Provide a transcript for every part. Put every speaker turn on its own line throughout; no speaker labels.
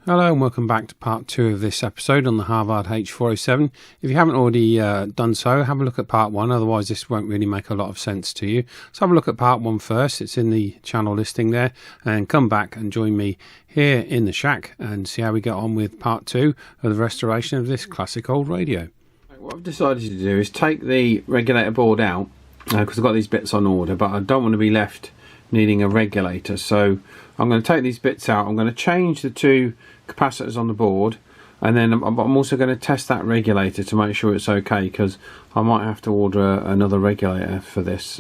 Hello and welcome back to part 2 of this episode on the Harvard H-407. If you haven't already done so, have a look at part 1, otherwise this won't really make a lot of sense to you. So have a look at part 1 first, it's in the channel listing there, and come back and join me here in the shack and see how we get on with part 2 of the restoration of this classic old radio. What I've decided to do is take the regulator board out, because I've got these bits on order, but I don't want to be left needing a regulator, so I'm going to take these bits out. I'm going to change the two capacitors on the board, and then I'm also going to test that regulator to make sure it's okay, because I might have to order another regulator for this,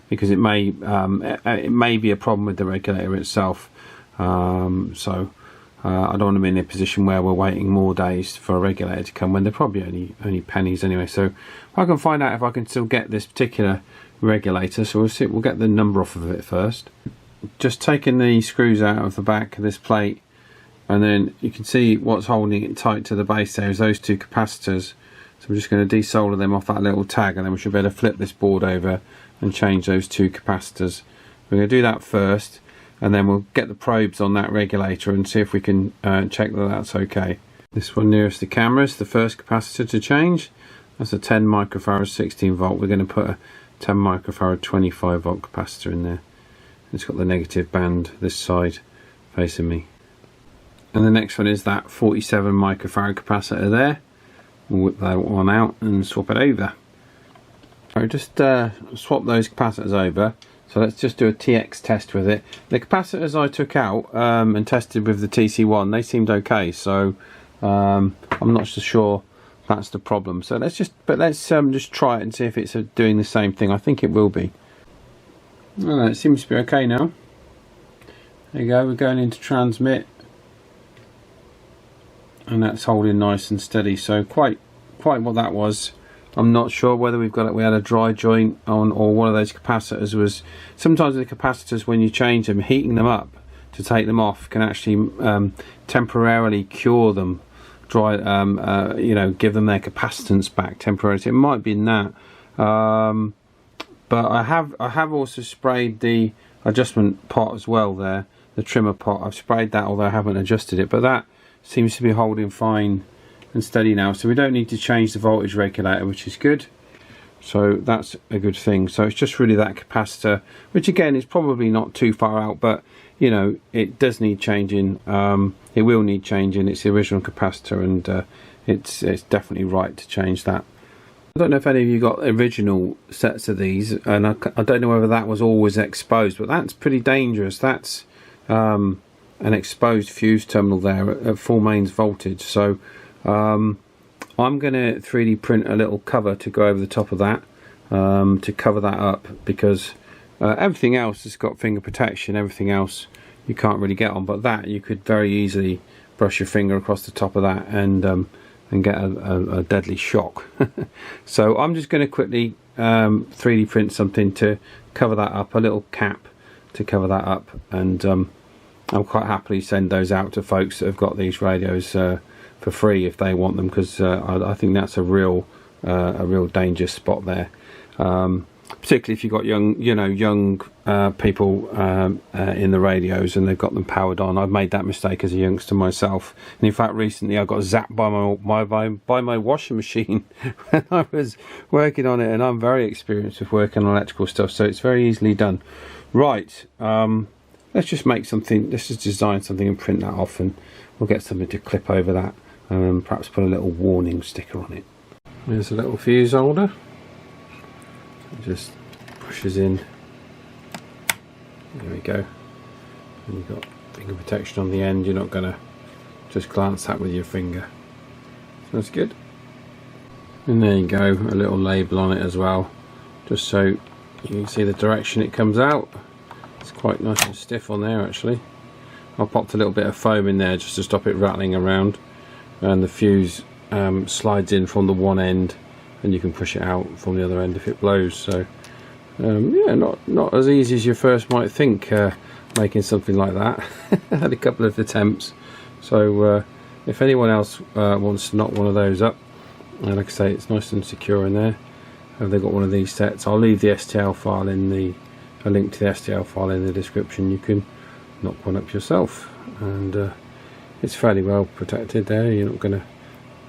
because it may be a problem with the regulator itself. So I don't want to be in a position where we're waiting more days for a regulator to come when they're probably only pennies anyway. So I can find out if I can still get this particular regulator, so we'll get the number off of it first. Just taking the screws out of the back of this plate, and then you can see what's holding it tight to the base there is those two capacitors. So we're just going to desolder them off that little tag, and then we should be able to flip this board over and change those two capacitors. We're going to do that first, and then we'll get the probes on that regulator and see if we can check that that's okay. This one nearest the camera is the first capacitor to change. That's a 10 microfarad 16 volt. We're going to put a 10 microfarad 25 volt capacitor in there. It's got the negative band this side facing me. And the next one is that 47 microfarad capacitor there. We'll whip that one out and swap it over. So just swap those capacitors over. So let's just do a TX test with it. The capacitors I took out and tested with the TC1, they seemed okay. So I'm not so sure that's the problem. So let's just try it and see if it's doing the same thing. I think it will be. Well, it seems to be okay now. There you go, we're going into transmit, and that's holding nice and steady. So quite what that was. I'm not sure whether we had a dry joint on, or one of those capacitors was. Sometimes the capacitors, when you change them, heating them up to take them off can actually temporarily cure them, dry, you know, give them their capacitance back temporarily. So it might be in that. But I have also sprayed the adjustment pot as well there, the trimmer pot. I've sprayed that, although I haven't adjusted it, but that seems to be holding fine and steady now, so we don't need to change the voltage regulator, which is good. So that's a good thing. So it's just really that capacitor, which again is probably not too far out, but you know, it does need changing. It will need changing. It's the original capacitor, and it's definitely right to change that. I don't know if any of you got original sets of these, and I don't know whether that was always exposed, but that's pretty dangerous. That's an exposed fuse terminal there at full mains voltage. So I'm going to 3D print a little cover to go over the top of that, to cover that up, because everything else has got finger protection. Everything else you can't really get on, but that you could very easily brush your finger across the top of that and get a deadly shock. So I'm just going to quickly 3D print something to cover that up, a little cap to cover that up, and I'll quite happily send those out to folks that have got these radios for free if they want them, because I think that's a real danger spot there. Particularly if you've got young people in the radios and they've got them powered on. I've made that mistake as a youngster myself, and in fact recently I got zapped by my washing machine when I was working on it, and I'm very experienced with working on electrical stuff, so it's very easily done. Right, let's just make something, let's just design something and print that off, and we'll get something to clip over that, and perhaps put a little warning sticker on it. There's a little fuse holder. It just pushes in. There we go. And you've got finger protection on the end. You're not going to just glance at with your finger. So that's good. And there you go, a little label on it as well, just so you can see the direction it comes out. It's quite nice and stiff on there actually. I popped a little bit of foam in there just to stop it rattling around, and the fuse slides in from the one end, and you can push it out from the other end if it blows. So yeah, not as easy as you first might think, making something like that. I had a couple of attempts, so if anyone else wants to knock one of those up, like I say, it's nice and secure in there. Have they got one of these sets? I'll leave the STL file in a link to the STL file in the description. You can knock one up yourself, and it's fairly well protected there. You're not going to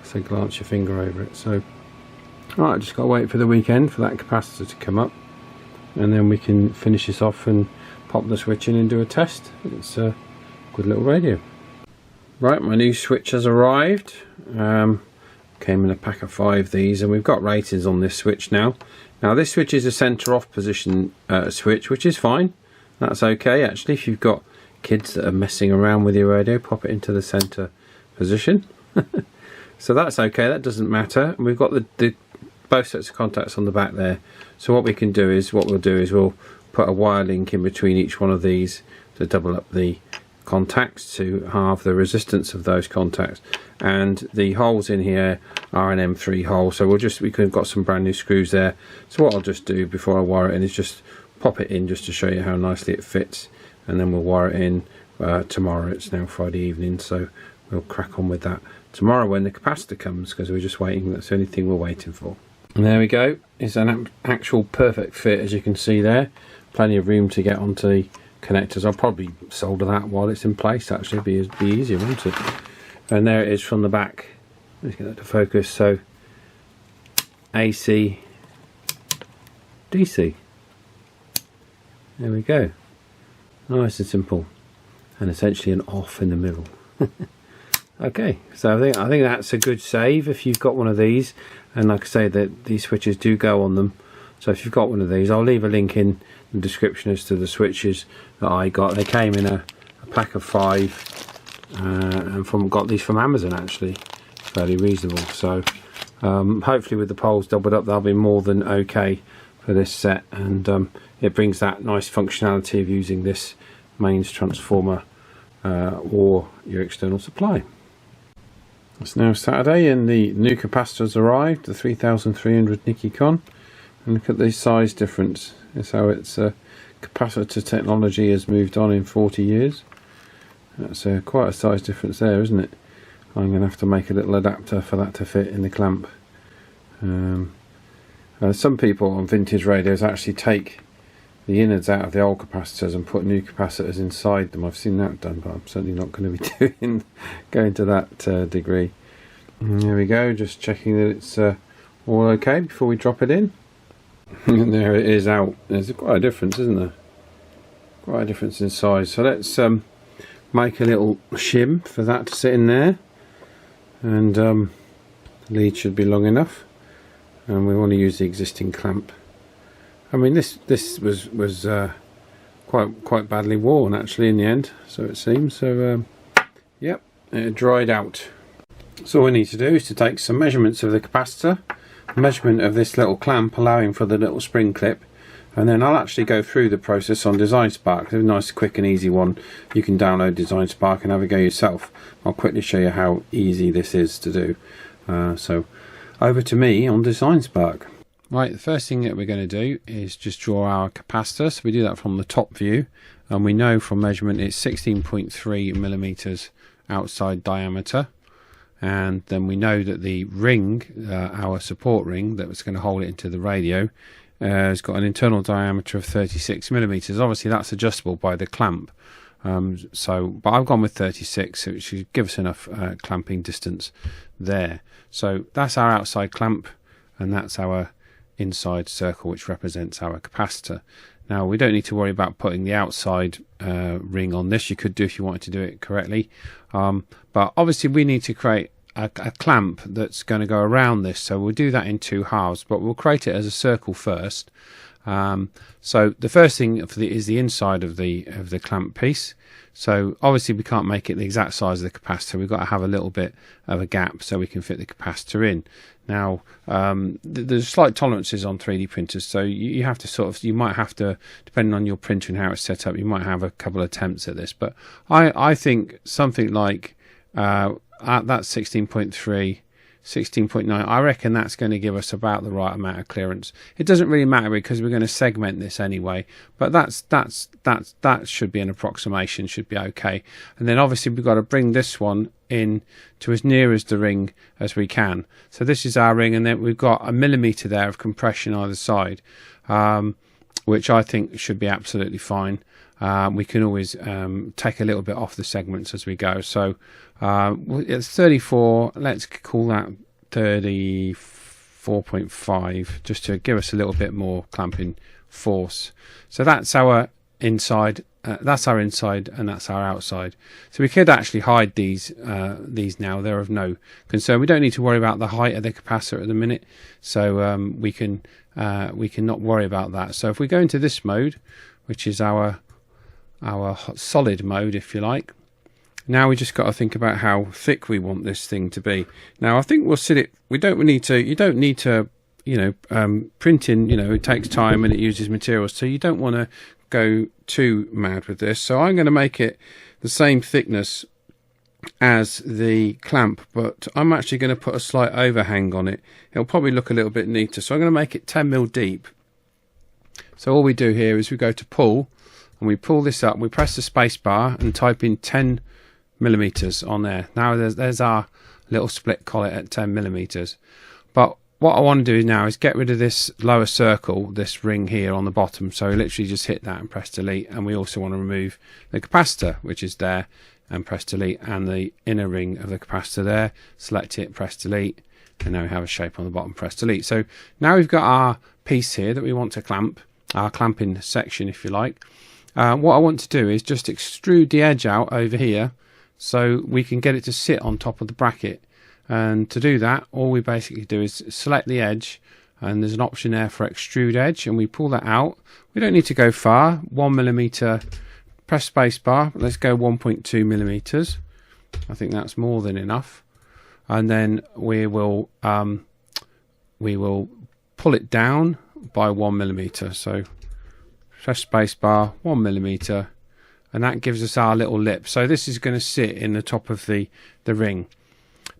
say glance your finger over it. So alright, just got to wait for the weekend for that capacitor to come up, and then we can finish this off and pop the switch in and do a test. It's a good little radio. Right, my new switch has arrived. Came in a pack of 5 of these, and we've got ratings on this switch now. Now this switch is a center off position switch, which is fine. That's okay actually. If you've got kids that are messing around with your radio, pop it into the center position. So that's okay, that doesn't matter. And we've got the both sets of contacts on the back there. So what we'll do is we'll put a wire link in between each one of these to double up the contacts, to halve the resistance of those contacts. And the holes in here are an M3 hole, so we could have got some brand new screws there. So what I'll just do before I wire it in is just pop it in, just to show you how nicely it fits, and then we'll wire it in tomorrow. It's now Friday evening, so we'll crack on with that tomorrow when the capacitor comes, because we're just waiting. That's the only thing we're waiting for. And there we go. It's an actual perfect fit, as you can see there. Plenty of room to get onto the connectors. I'll probably solder that while it's in place, actually. Be easier, won't it? And there it is from the back. Let's get that to focus. So AC, DC. There we go. Nice and simple, and essentially an off in the middle. Okay, so I think that's a good save if you've got one of these. And like I say, that these switches do go on them. So if you've got one of these, I'll leave a link in the description as to the switches that I got. They came in a pack of 5, and got these from Amazon actually. Fairly reasonable. So hopefully with the poles doubled up, they'll be more than okay for this set, and it brings that nice functionality of using this mains transformer or your external supply. It's now Saturday, and the new capacitors arrived, the 3300 Nikon. And look at the size difference. It's how its capacitor technology has moved on in 40 years. That's quite a size difference there, isn't it? I'm going to have to make a little adapter for that to fit in the clamp. Some people on vintage radios actually take the innards out of the old capacitors and put new capacitors inside them. I've seen that done, but I'm certainly not going to be going to that degree. And there we go, just checking that it's all okay before we drop it in. And there it is out. There's quite a difference, isn't there? Quite a difference in size. So let's make a little shim for that to sit in there, and the lead should be long enough, and we want to use the existing clamp. I mean, this was quite badly worn actually in the end, so it seems. So yep, it dried out. So all we need to do is to take some measurements of the capacitor, measurement of this little clamp allowing for the little spring clip, and then I'll actually go through the process on Design Spark. It's a nice, quick and easy one. You can download Design Spark and have a go yourself. I'll quickly show you how easy this is to do. So over to me on Design Spark. Right, the first thing that we're going to do is just draw our capacitor. So we do that from the top view, and we know from measurement it's 16.3 millimeters outside diameter. And then we know that the ring, our support ring that was going to hold it into the radio, has got an internal diameter of 36 millimeters. Obviously that's adjustable by the clamp, but I've gone with 36, so it should give us enough clamping distance there. So that's our outside clamp, and that's our inside circle, which represents our capacitor. Now we don't need to worry about putting the outside ring on this. You could do if you wanted to do it correctly, but obviously we need to create a clamp that's going to go around this, so we'll do that in 2 halves, but we'll create it as a circle first. So the first thing is the inside of the clamp piece. So obviously we can't make it the exact size of the capacitor. We've got to have a little bit of a gap so we can fit the capacitor in. Now there's slight tolerances on 3D printers, so you have to you might have to, depending on your printer and how it's set up, you might have a couple of attempts at this. But I think something like at that 16.3, 16.9, I reckon that's going to give us about the right amount of clearance. It doesn't really matter because we're going to segment this anyway, but that should be an approximation, should be okay. And then obviously we've got to bring this one in to as near as the ring as we can. So this is our ring, and then we've got a millimeter there of compression either side, which I think should be absolutely fine. we can always take a little bit off the segments as we go. So it's 34, let's call that 34.5, just to give us a little bit more clamping force. So that's our inside, and that's our outside. So we could actually hide these now. They're of no concern. We don't need to worry about the height of the capacitor at the minute, so we can not worry about that. So if we go into this mode, which is our solid mode, if you like, now we just got to think about how thick we want this thing to be. Now I think we'll sit it. You don't need to printing, it takes time and it uses materials, so you don't want to go too mad with this. So I'm going to make it the same thickness as the clamp, but I'm actually going to put a slight overhang on it. It'll probably look a little bit neater. So I'm going to make it 10mm deep. So all we do here is we go to pull, and we pull this up, we press the space bar and type in 10mm on there. Now there's our little split collet at 10mm. But what I want to do now is get rid of this lower circle, this ring here on the bottom. So literally just hit that and press delete. And we also want to remove the capacitor, which is there, and press delete, and the inner ring of the capacitor there. Select it, press delete, and now we have a shape on the bottom, press delete. So now we've got our piece here that we want to clamp, our clamping section, if you like. What I want to do is just extrude the edge out over here so we can get it to sit on top of the bracket. And to do that, all we basically do is select the edge, and there's an option there for extrude edge, and we pull that out. We don't need to go far, 1mm, press space bar, let's go 1.2mm. I think that's more than enough. And then we will pull it down by 1mm. So press space bar, 1mm, and that gives us our little lip. So this is going to sit in the top of the ring.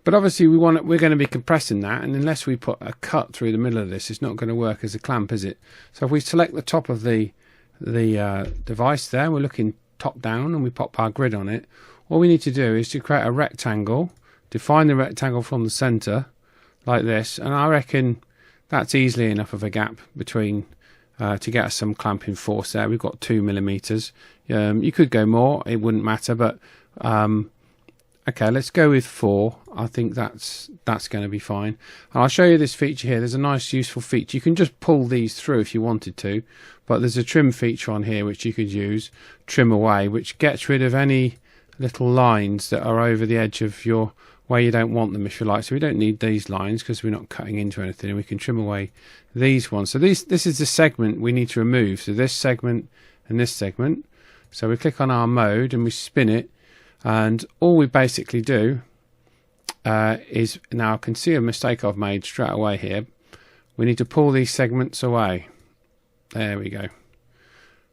But obviously we're going to be compressing that, and unless we put a cut through the middle of this, it's not going to work as a clamp, is it? So if we select the top of the device there, we're looking top down, and we pop our grid on it. All we need to do is to create a rectangle, define the rectangle from the center like this, and I reckon that's easily enough of a gap between to get us some clamping force there. We've got 2mm. You could go more, it wouldn't matter, but okay, let's go with 4. I think that's going to be fine. And I'll show you this feature here. There's a nice useful feature. You can just pull these through if you wanted to, but there's a trim feature on here which you could use, trim away, which gets rid of any little lines that are over the edge of your where you don't want them, if you like. So we don't need these lines because we're not cutting into anything, and we can trim away these ones. So this is the segment we need to remove. So this segment and this segment. So we click on our mode and we spin it. And all we basically do is, now I can see a mistake I've made straight away here. We need to pull these segments away. There we go.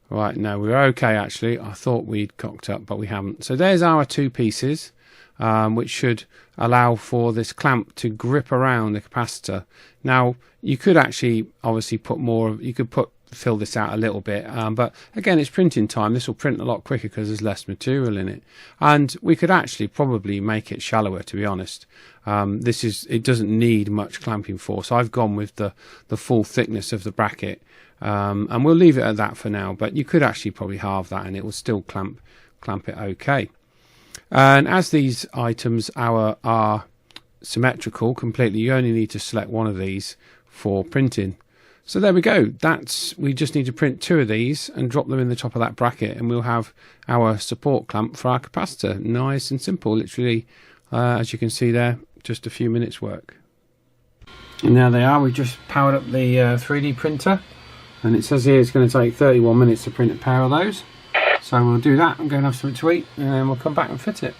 Right, no, we're okay actually. I thought we'd cocked up, but we haven't. So there's our two pieces, which should allow for this clamp to grip around the capacitor. Now, you could actually obviously put more, you could fill this out a little bit, but again, it's printing time. This will print a lot quicker because there's less material in it, and we could actually probably make it shallower, to be honest. It doesn't need much clamping force. I've gone with the full thickness of the bracket, and we'll leave it at that for now, but you could actually probably halve that and it will still clamp it okay. And as these items are symmetrical completely, you only need to select one of these for printing. So there we go. We just need to print 2 of these and drop them in the top of that bracket, and we'll have our support clamp for our capacitor. Nice and simple, literally, as you can see there, just a few minutes work. And there they are. We've just powered up the 3D printer, and it says here it's going to take 31 minutes to print a pair of those. So we'll do that and go and have something to eat, and then we'll come back and fit it.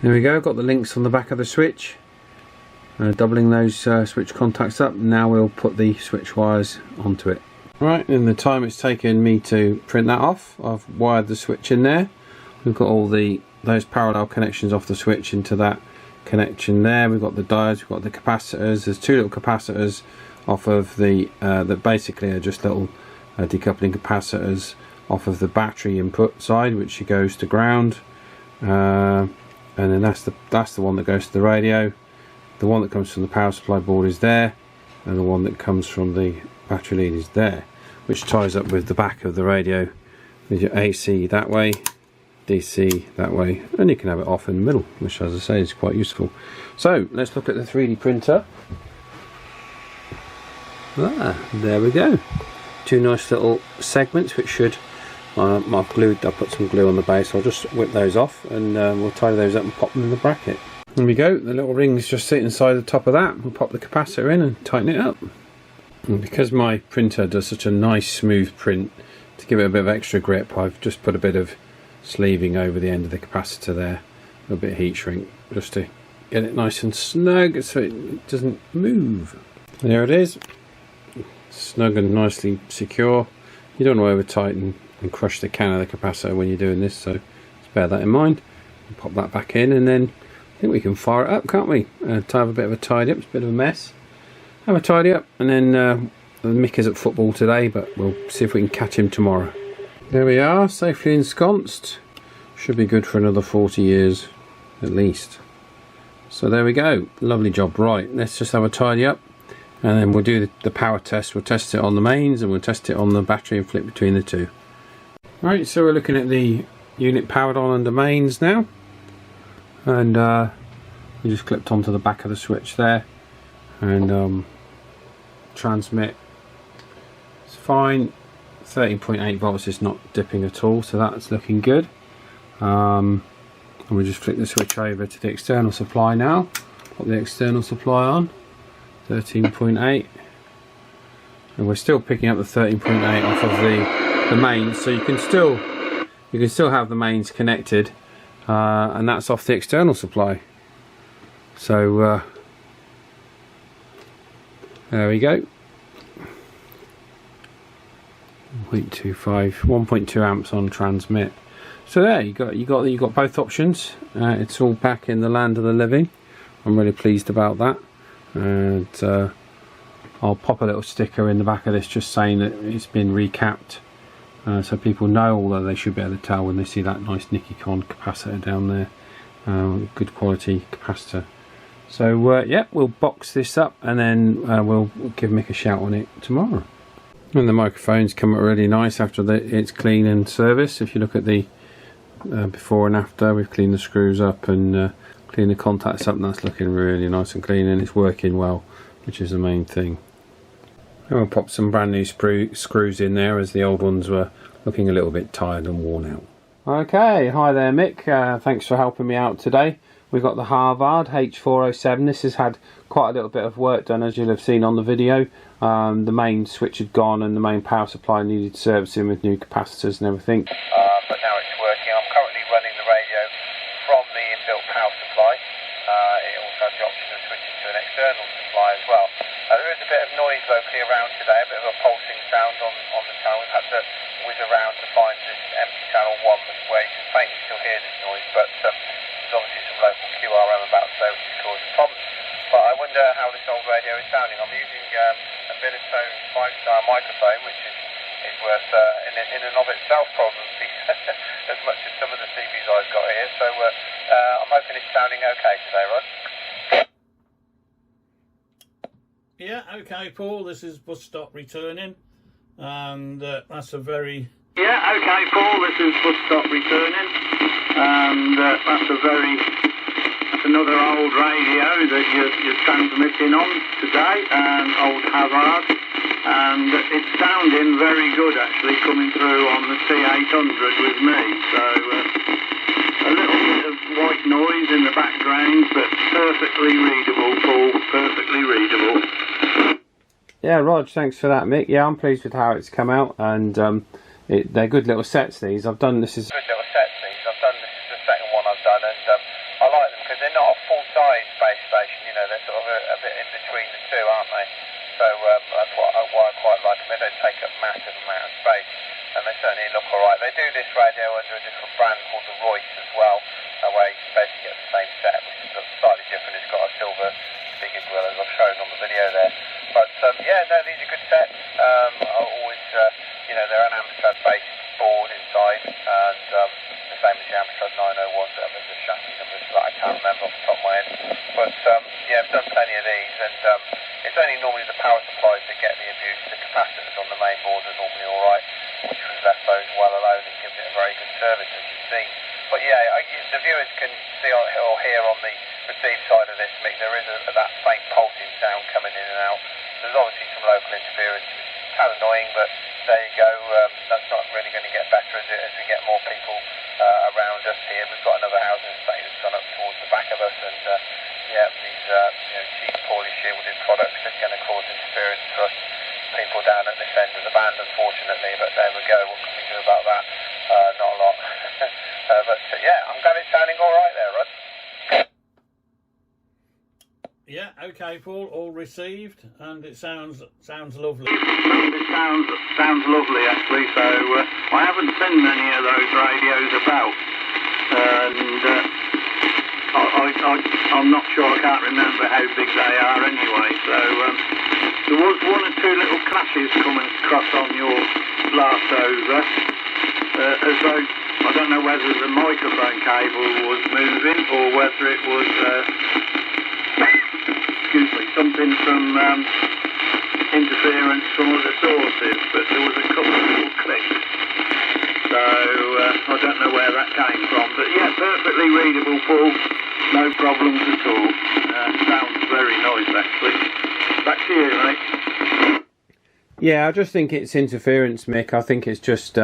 There we go. Got the links on the back of the switch. Doubling those switch contacts up. Now we'll put the switch wires onto it. Right, in the time it's taken me to print that off, I've wired the switch in there. We've got all those parallel connections off the switch into that connection there. We've got the diodes, we've got the capacitors. There's 2 little capacitors off of that basically are just little decoupling capacitors off of the battery input side, which goes to ground, and then that's the one that goes to the radio. The one that comes from the power supply board is there, and the one that comes from the battery lead is there, which ties up with the back of the radio with your AC that way, DC that way, and you can have it off in the middle, which, as I say, is quite useful. So let's look at the 3D printer. There we go. Two nice little segments which should, I've put some glue on the base, so I'll just whip those off and we'll tidy those up and pop them in the bracket. There we go, the little rings just sit inside the top of that. We'll pop the capacitor in and tighten it up. And because my printer does such a nice smooth print, to give it a bit of extra grip, I've just put a bit of sleeving over the end of the capacitor there, a bit of heat shrink, just to get it nice and snug so it doesn't move. There it is, snug and nicely secure. You don't want to over tighten and crush the can of the capacitor when you're doing this, so just bear that in mind. Pop that back in, and then I think we can fire it up, can't we? To have a bit of a tidy up, it's a bit of a mess. Have a tidy up, and then Mick is at football today, but we'll see if we can catch him tomorrow. There we are, safely ensconced. Should be good for another 40 years at least. So there we go, lovely job. Right, let's just have a tidy up, and then we'll do the power test. We'll test it on the mains and we'll test it on the battery and flip between the two. Right, so we're looking at the unit powered on under mains now, and we just clipped onto the back of the switch there, and transmit, it's fine. 13.8 volts is not dipping at all, so that's looking good. And we'll just flick the switch over to the external supply now. Put the external supply on, 13.8, and we're still picking up the 13.8 off of the mains, so you can still have the mains connected, and that's off the external supply. So there we go. 0.25, 1.2 amps on transmit. So there you got both options. It's all back in the land of the living. I'm really pleased about that, and I'll pop a little sticker in the back of this just saying that it's been recapped, so people know, although they should be able to tell when they see that nice Nikon capacitor down there. Good quality capacitor. So yeah, we'll box this up, and then we'll give Mick a shout on it tomorrow. And the microphones come out really nice after it's clean and serviced. If you look at the before and after, we've cleaned the screws up and cleaned the contacts up, and that's looking really nice and clean, and it's working well, which is the main thing. And we'll pop some brand new screws in there, as the old ones were looking a little bit tired and worn out. Okay, hi there Mick, thanks for helping me out today. We've got the Harvard H-407. This has had quite a little bit of work done, as you'll have seen on the video. The main switch had gone and the main power supply needed servicing with new capacitors and everything. But now it's working. I'm currently running the radio from the inbuilt power supply. It also has the option of switching to an external supply as well. There is a bit of noise locally around today, a bit of a pulsing sound on the channel. We've had to whiz around to find this empty channel 1 where you can faintly still hear this noise, but there's obviously some local QRM about so which is causing problems. But I wonder how this old radio is sounding. I'm using a Billetone 5-star microphone, which is worth in and of itself probably as much as some of the CBs I've got here. So I'm hoping it's sounding okay today, Rod.
Yeah, okay, Paul. This is bus stop returning, and that's a very.
Yeah, okay, Paul. This is bus stop returning, and that's another old radio that you're transmitting on today, old Havard, and it's sounding very good actually coming through on the T800 with me. So a little bit of white noise in the background, but perfectly readable, Paul. Perfectly readable.
Yeah, Rog, thanks for that, Mick. Yeah, I'm pleased with how it's come out, and they're good little sets. These I've done. This is good little sets. These I've done. This is the second one I've done, and I like them because they're not a full-size base station. You know, they're sort of a bit in between the two, aren't they? So that's why I quite like them. They don't take up massive amount of space, and they certainly look all right. They do this radio under a different brand called the Royce as well, where you basically get the same set, which is slightly different. It's got a silver speaker grill, as I've shown on the video there. But yeah, no, these are good sets. Always, you know, they're an Amstrad-based board inside, and the same as the Amstrad 901s. There's a chassis number that I can't remember off the top of my head. But yeah, I've done plenty of these, and it's only normally the power supplies that get the abuse. The capacitors on the main board are normally all right, which was left those well alone and
side of this, Mick, there is that faint pulsing sound coming in and out. There's obviously some local interference, which is kind of annoying, but there you go. That's not really going to get better as we get more people around us here. We've got another housing estate that's gone up towards the back of us, and yeah, these cheap, poorly shielded products are going to cause interference for us people down at this end of the band, unfortunately. But there we go. What can we do about that? Not a lot. But yeah, I'm glad it's sounding all right there, Rod.
Yeah, okay, Paul, all received, and it sounds lovely.
It sounds lovely, actually. So I haven't seen many of those radios about, and I'm not sure. I can't remember how big they are anyway. So there was one or two little clashes coming across on your last over, as though I don't know whether the microphone cable was moving or whether it was. Excuse me, something from interference from other sources, but there was a couple of little clicks, so I don't know where that came from, but yeah, perfectly readable, Paul, no problems at all. Sounds very nice, actually. Back to you, mate.
Yeah, I just think it's interference, Mick. I think it's just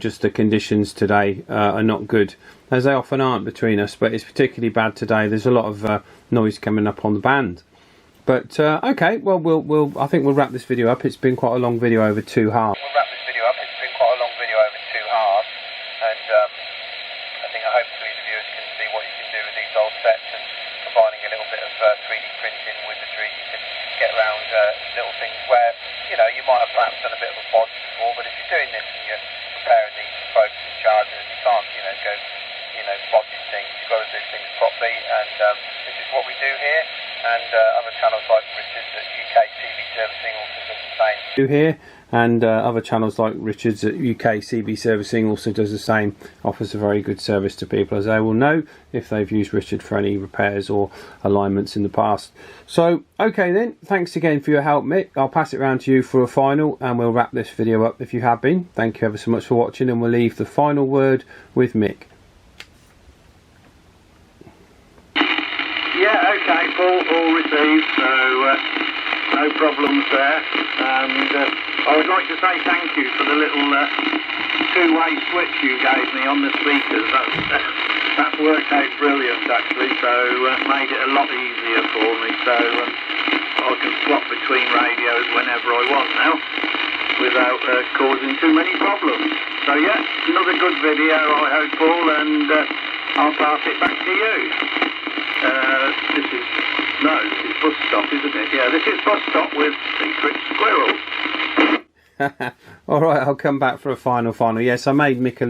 just the conditions today are not good, as they often aren't between us, but it's particularly bad today. There's a lot of noise coming up on the band. But okay, well, I think we'll wrap this video up. It's been quite a long video over 2 halves.
We'll wrap this video up. It's been quite a long video over 2 halves, and I think hopefully the viewers can see what you can do with these old sets, and combining a little bit of 3D printing with the tree, you can get around little things where you might have perhaps done a bit of a bodge before, but if you're doing this and you're preparing these folks and chargers, you can't go bodging things. You've got to do things properly, and this is what we do here, and other channels like Richard's at UK CB Servicing also does the same.
Other channels like Richard's at UK CB Servicing also does the same, offers a very good service to people, as they will know if they've used Richard for any repairs or alignments in the past. So okay then, thanks again for your help, Mick. I'll pass it round to you for a final, and we'll wrap this video up if you have been. Thank you ever so much for watching, and we'll leave the final word with Mick.
Yeah, okay, Paul, all received, so no problems there, and I would like to say thank you for the little two-way switch you gave me on the speakers. That's worked out brilliant, actually, so made it a lot easier for me, so I can swap between radios whenever I want now without causing too many problems. So yeah, another good video, I hope, Paul, and I'll pass it back to you. This is Bus Stop, isn't it? Yeah, this is Bus Stop with Secret Squirrel.
Alright, I'll come back for a final. Yes, I made Mick a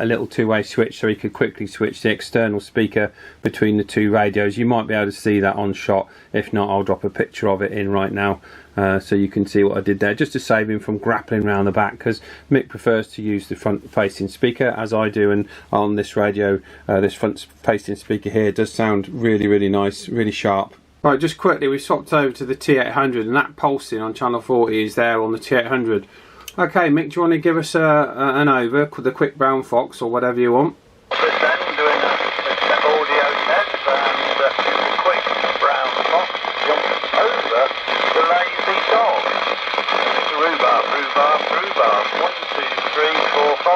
little two-way switch so he could quickly switch the external speaker between the two radios. You might be able to see that on shot. If not, I'll drop a picture of it in right now, so you can see what I did there, just to save him from grappling around the back, because Mick prefers to use the front-facing speaker, as I do, and on this radio, this front-facing speaker here does sound really, really nice, really sharp. Right, just quickly, we swapped over to the T800, and that pulsing on channel 40 is there on the T800. Okay, Mick, do you want to give us an over, the quick brown fox, or whatever you want?
Doing an audio test, and the quick brown fox jumps over the lazy dog. Rhubarb. 1, 2, 3, 4, 5.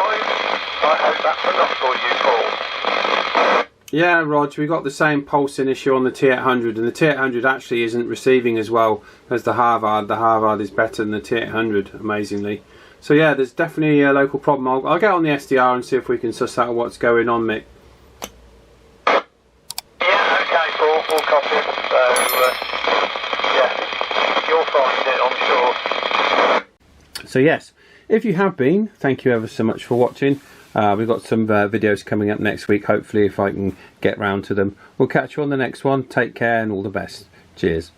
I hope that's enough for you, Paul.
Yeah, Rog, we got the same pulsing issue on the T800, and the T800 actually isn't receiving as well as the Harvard. The Harvard is better than the T800, amazingly. So yeah, there's definitely a local problem. I'll get on the SDR and see if we can suss out what's going on, Mick.
Yeah, okay, Paul, full copy. So, yeah, you'll find it, I'm sure.
So yes, if you have been, thank you ever so much for watching. We've got some videos coming up next week, hopefully, if I can get round to them. We'll catch you on the next one. Take care and all the best. Cheers.